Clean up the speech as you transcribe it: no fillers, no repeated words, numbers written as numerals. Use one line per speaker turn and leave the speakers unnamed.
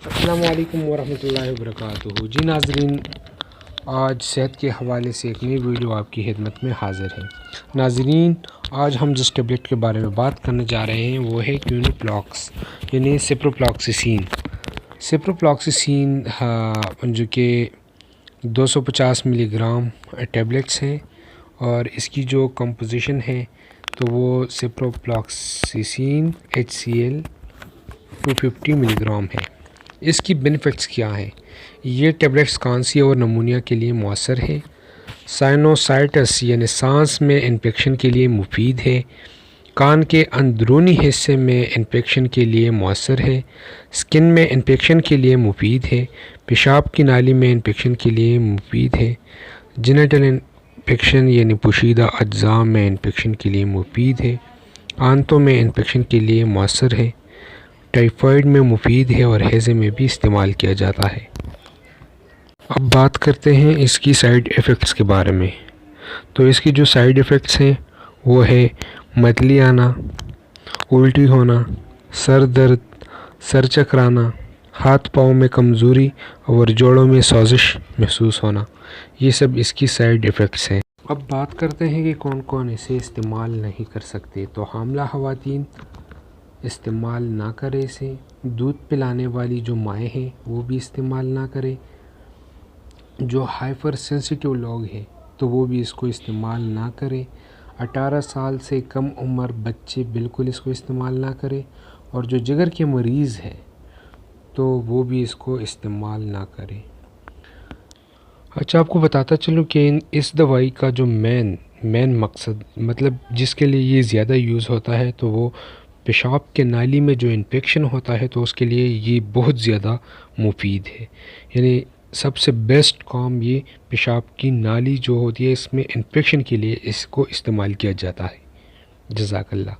السلام علیکم ورحمۃ اللہ وبرکاتہ۔ جی ناظرین، آج صحت کے حوالے سے ایک نئی ویڈیو آپ کی خدمت میں حاضر ہے۔ ناظرین، آج ہم جس ٹیبلٹ کے بارے میں بات کرنے جا رہے ہیں وہ ہے کیونوپلاکس یعنی سپروفلاکسسین۔ سپروفلاکسسین جو کہ 250 ملی گرام ٹیبلٹس ہیں، اور اس کی جو کمپوزیشن ہے تو وہ سپروفلاکسسین HCl 250 ملی گرام ہے۔ اس کی بینیفٹس کیا ہیں؟ یہ ٹیبلٹس کھانسی اور نمونیا کے لیے مؤثر ہے، سائنوسائٹس یعنی سانس میں انفیکشن کے لیے مفید ہے، کان کے اندرونی حصے میں انفیکشن کے لیے مؤثر ہے، سکن میں انفیکشن کے لیے مفید ہے، پیشاب کی نالی میں انفیکشن کے لیے مفید ہے، جینیٹل انفیکشن یعنی پوشیدہ اجزاء میں انفیکشن کے لیے مفید ہے، آنتوں میں انفیکشن کے لیے مؤثر ہے، ٹائفائڈ میں مفید ہے اور ہیضے میں بھی استعمال کیا جاتا ہے۔ اب بات کرتے ہیں اس کی سائیڈ ایفیکٹس کے بارے میں۔ تو اس کی جو سائیڈ ایفیکٹس ہیں وہ ہے متلی آنا، الٹی ہونا، سر درد، سر چکرانا، ہاتھ پاؤں میں کمزوری اور جوڑوں میں سوزش محسوس ہونا، یہ سب اس کی سائیڈ ایفیکٹس ہیں۔ اب بات کرتے ہیں کہ کون کون اسے استعمال نہیں کر سکتے۔ تو حاملہ خواتین استعمال نہ کرے اسے، دودھ پلانے والی جو مائیں ہیں وہ بھی استعمال نہ کرے، جو ہائپر سینسیٹیو لوگ ہیں تو وہ بھی اس کو استعمال نہ کرے، 18 سال سے کم عمر بچے بالکل اس کو استعمال نہ کرے، اور جو جگر کے مریض ہیں تو وہ بھی اس کو استعمال نہ کرے۔ اچھا، آپ کو بتاتا چلوں کہ اس دوائی کا جو مین مقصد مطلب جس کے لیے یہ زیادہ یوز ہوتا ہے تو وہ پیشاب کے نالی میں جو انفیکشن ہوتا ہے تو اس کے لیے یہ بہت زیادہ مفید ہے، یعنی سب سے بیسٹ کام یہ پیشاب کی نالی جو ہوتی ہے اس میں انفیکشن کے لیے اس کو استعمال کیا جاتا ہے۔ جزاک اللہ۔